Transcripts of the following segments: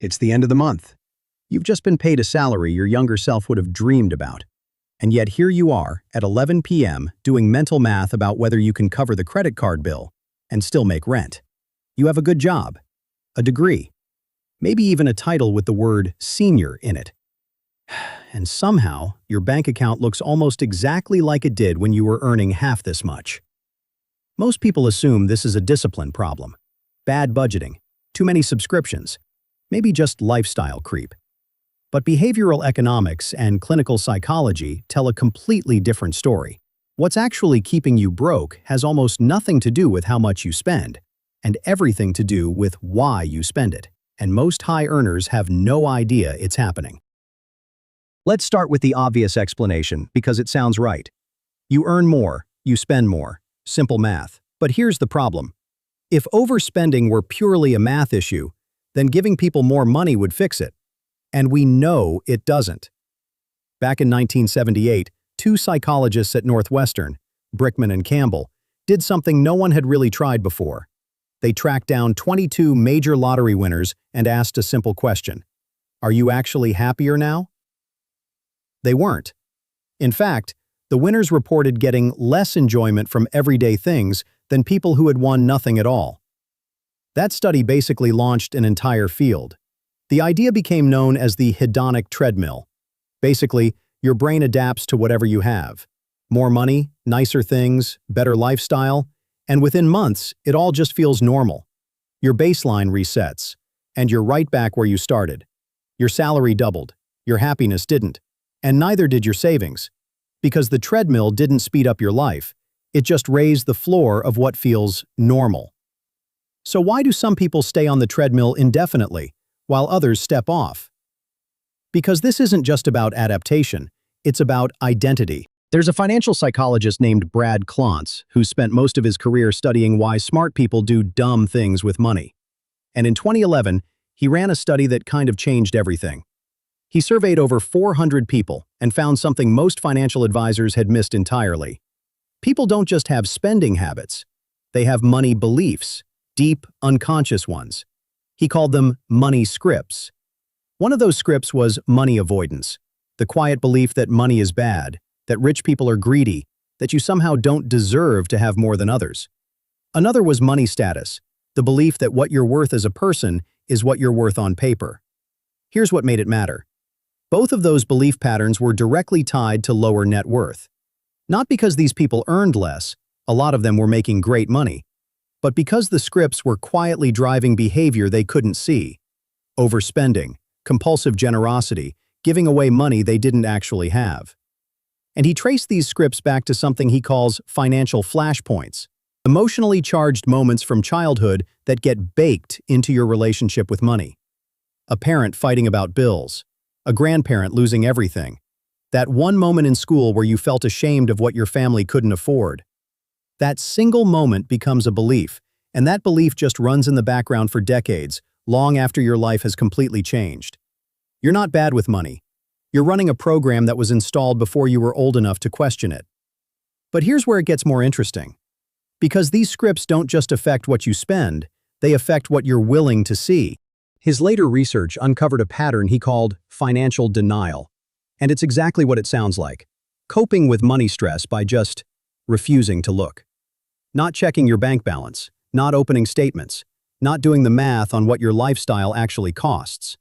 It's the end of the month. You've just been paid a salary your younger self would have dreamed about. And yet here you are, at 11 p.m., doing mental math about whether you can cover the credit card bill and still make rent. You have a good job, a degree, maybe even a title with the word senior in it. And somehow, your bank account looks almost exactly like it did when you were earning half this much. Most people assume this is a discipline problem. Bad budgeting, too many subscriptions, maybe just lifestyle creep. But behavioral economics and clinical psychology tell a completely different story. What's actually keeping you broke has almost nothing to do with how much you spend, and everything to do with why you spend it. And most high earners have no idea it's happening. Let's start with the obvious explanation, because it sounds right. You earn more, you spend more. Simple math. But here's the problem. If overspending were purely a math issue, then giving people more money would fix it. And we know it doesn't. Back in 1978, two psychologists at Northwestern, Brickman and Campbell, did something no one had really tried before. They tracked down 22 major lottery winners and asked a simple question. Are you actually happier now? They weren't. In fact, the winners reported getting less enjoyment from everyday things than people who had won nothing at all. That study basically launched an entire field. The idea became known as the Hedonic Treadmill. Basically, your brain adapts to whatever you have. More money, nicer things, better lifestyle, and within months, it all just feels normal. Your baseline resets, and you're right back where you started. Your salary doubled, your happiness didn't, and neither did your savings. Because the treadmill didn't speed up your life, it just raised the floor of what feels normal. So why do some people stay on the treadmill indefinitely, while others step off? Because this isn't just about adaptation, it's about identity. There's a financial psychologist named Brad Klontz who spent most of his career studying why smart people do dumb things with money. And in 2011, he ran a study that kind of changed everything. He surveyed over 400 people and found something most financial advisors had missed entirely. People don't just have spending habits, they have money beliefs, deep, unconscious ones. He called them money scripts. One of those scripts was money avoidance, the quiet belief that money is bad, that rich people are greedy, that you somehow don't deserve to have more than others. Another was money status, the belief that what you're worth as a person is what you're worth on paper. Here's what made it matter. Both of those belief patterns were directly tied to lower net worth. Not because these people earned less, a lot of them were making great money, but because the scripts were quietly driving behavior they couldn't see. Overspending, compulsive generosity, giving away money they didn't actually have. And he traced these scripts back to something he calls financial flashpoints, emotionally charged moments from childhood that get baked into your relationship with money. A parent fighting about bills, a grandparent losing everything, that one moment in school where you felt ashamed of what your family couldn't afford. That single moment becomes a belief, and that belief just runs in the background for decades, long after your life has completely changed. You're not bad with money. You're running a program that was installed before you were old enough to question it. But here's where it gets more interesting. Because these scripts don't just affect what you spend, they affect what you're willing to see. His later research uncovered a pattern he called financial denial. And it's exactly what it sounds like. Coping with money stress by just refusing to look. Not checking your bank balance, not opening statements, not doing the math on what your lifestyle actually costs.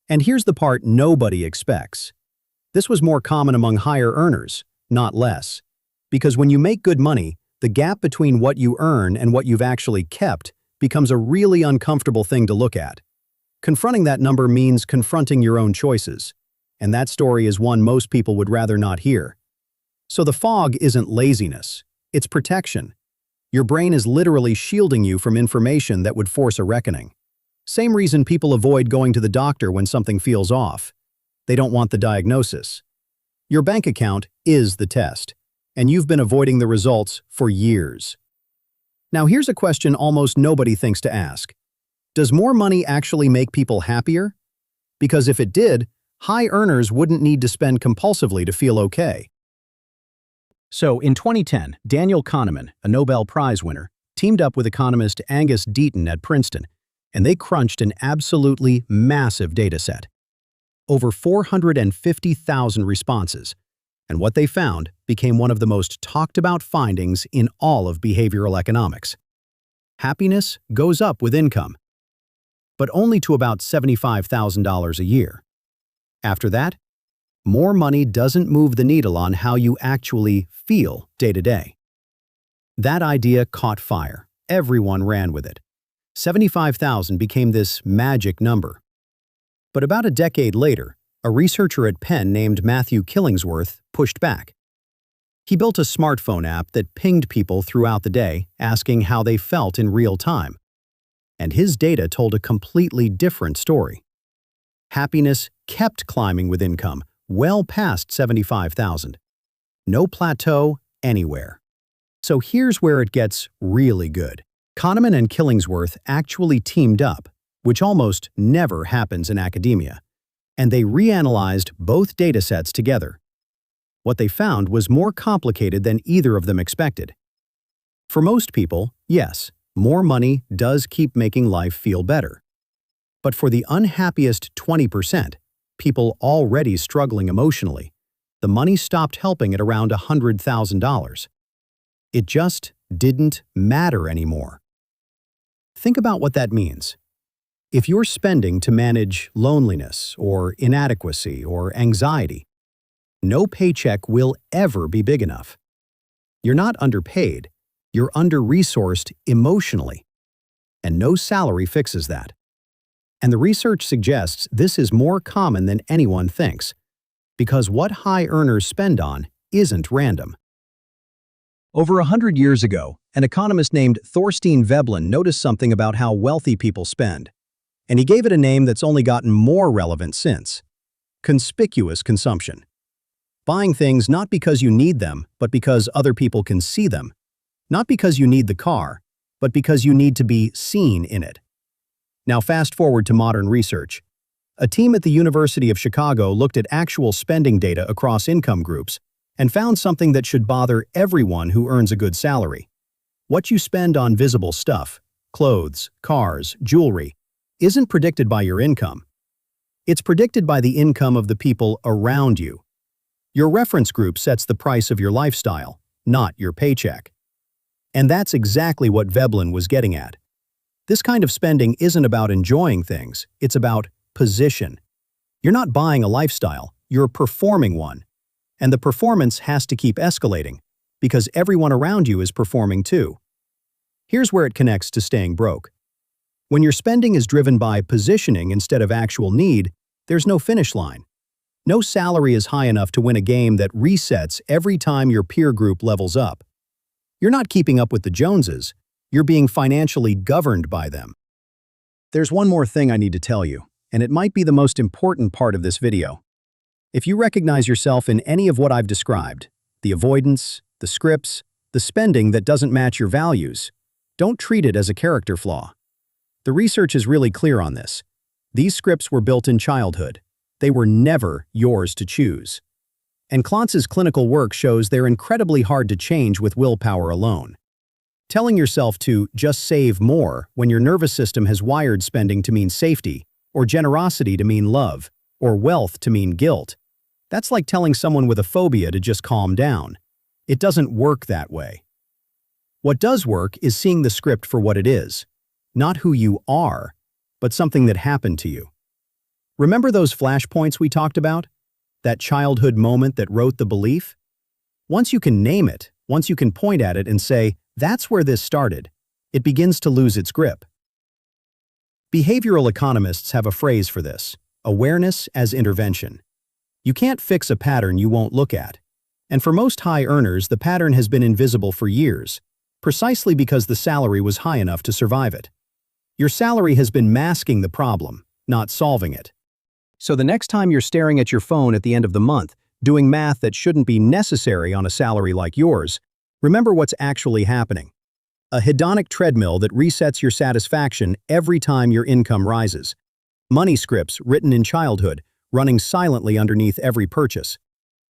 And here's the part nobody expects. This was more common among higher earners, not less. Because when you make good money, the gap between what you earn and what you've actually kept becomes a really uncomfortable thing to look at. Confronting that number means confronting your own choices. And that story is one most people would rather not hear. So the fog isn't laziness, it's protection. Your brain is literally shielding you from information that would force a reckoning. Same reason people avoid going to the doctor when something feels off. They don't want the diagnosis. Your bank account is the test, and you've been avoiding the results for years. Now here's a question almost nobody thinks to ask. Does more money actually make people happier? Because if it did, high earners wouldn't need to spend compulsively to feel okay. So, in 2010, Daniel Kahneman, a Nobel Prize winner, teamed up with economist Angus Deaton at Princeton And they crunched an absolutely massive dataset. Over 450,000 responses. And what they found became one of the most talked about findings in all of behavioral economics. Happiness goes up with income, but only to about $75,000 a year. After that, more money doesn't move the needle on how you actually feel day to day. That idea caught fire. Everyone ran with it. 75,000 became this magic number. But about a decade later, a researcher at Penn named Matthew Killingsworth pushed back. He built a smartphone app that pinged people throughout the day, asking how they felt in real time. And his data told a completely different story. Happiness kept climbing with income, well past 75,000. No plateau anywhere. So here's where it gets really good. Kahneman and Killingsworth actually teamed up, which almost never happens in academia, and they reanalyzed both datasets together. What they found was more complicated than either of them expected. For most people, yes, more money does keep making life feel better. But for the unhappiest 20%, people already struggling emotionally, the money stopped helping at around $100,000. It just didn't matter anymore. Think about what that means. If you're spending to manage loneliness or inadequacy or anxiety, no paycheck will ever be big enough. You're not underpaid, you're under-resourced emotionally. And no salary fixes that. And the research suggests this is more common than anyone thinks, because what high earners spend on isn't random. Over 100 years ago, an economist named Thorstein Veblen noticed something about how wealthy people spend, and he gave it a name that's only gotten more relevant since: conspicuous consumption. Buying things not because you need them, but because other people can see them. Not because you need the car, but because you need to be seen in it. Now fast forward to modern research. A team at the University of Chicago looked at actual spending data across income groups and found something that should bother everyone who earns a good salary. What you spend on visible stuff, clothes, cars, jewelry, isn't predicted by your income. It's predicted by the income of the people around you. Your reference group sets the price of your lifestyle, not your paycheck. And that's exactly what Veblen was getting at. This kind of spending isn't about enjoying things, it's about position. You're not buying a lifestyle, you're performing one. And the performance has to keep escalating, because everyone around you is performing too. Here's where it connects to staying broke. When your spending is driven by positioning instead of actual need, there's no finish line. No salary is high enough to win a game that resets every time your peer group levels up. You're not keeping up with the Joneses, you're being financially governed by them. There's one more thing I need to tell you, and it might be the most important part of this video. If you recognize yourself in any of what I've described, the avoidance, the scripts, the spending that doesn't match your values, don't treat it as a character flaw. The research is really clear on this. These scripts were built in childhood. They were never yours to choose. And Klontz's clinical work shows they're incredibly hard to change with willpower alone. Telling yourself to just save more when your nervous system has wired spending to mean safety, or generosity to mean love, or wealth to mean guilt. That's like telling someone with a phobia to just calm down. It doesn't work that way. What does work is seeing the script for what it is, not who you are, but something that happened to you. Remember those flashpoints we talked about? That childhood moment that wrote the belief? Once you can name it, once you can point at it and say, that's where this started, it begins to lose its grip. Behavioral economists have a phrase for this: awareness as intervention. You can't fix a pattern you won't look at. And for most high earners, the pattern has been invisible for years, precisely because the salary was high enough to survive it. Your salary has been masking the problem, not solving it. So the next time you're staring at your phone at the end of the month, doing math that shouldn't be necessary on a salary like yours, remember what's actually happening. A hedonic treadmill that resets your satisfaction every time your income rises. Money scripts written in childhood, running silently underneath every purchase.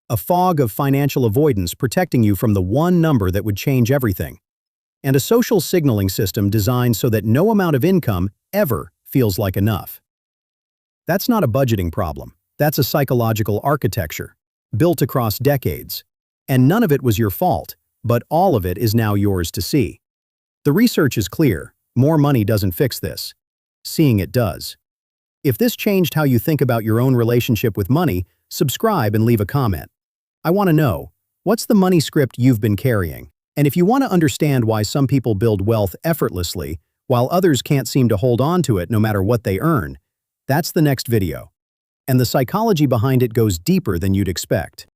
A fog of financial avoidance protecting you from the one number that would change everything. And a social signaling system designed so that no amount of income ever feels like enough. That's not a budgeting problem. That's a psychological architecture, built across decades. And none of it was your fault, but all of it is now yours to see. The research is clear. More money doesn't fix this. Seeing it does. If this changed how you think about your own relationship with money, subscribe and leave a comment. I want to know, what's the money script you've been carrying? And if you want to understand why some people build wealth effortlessly, while others can't seem to hold on to it no matter what they earn, that's the next video. And the psychology behind it goes deeper than you'd expect.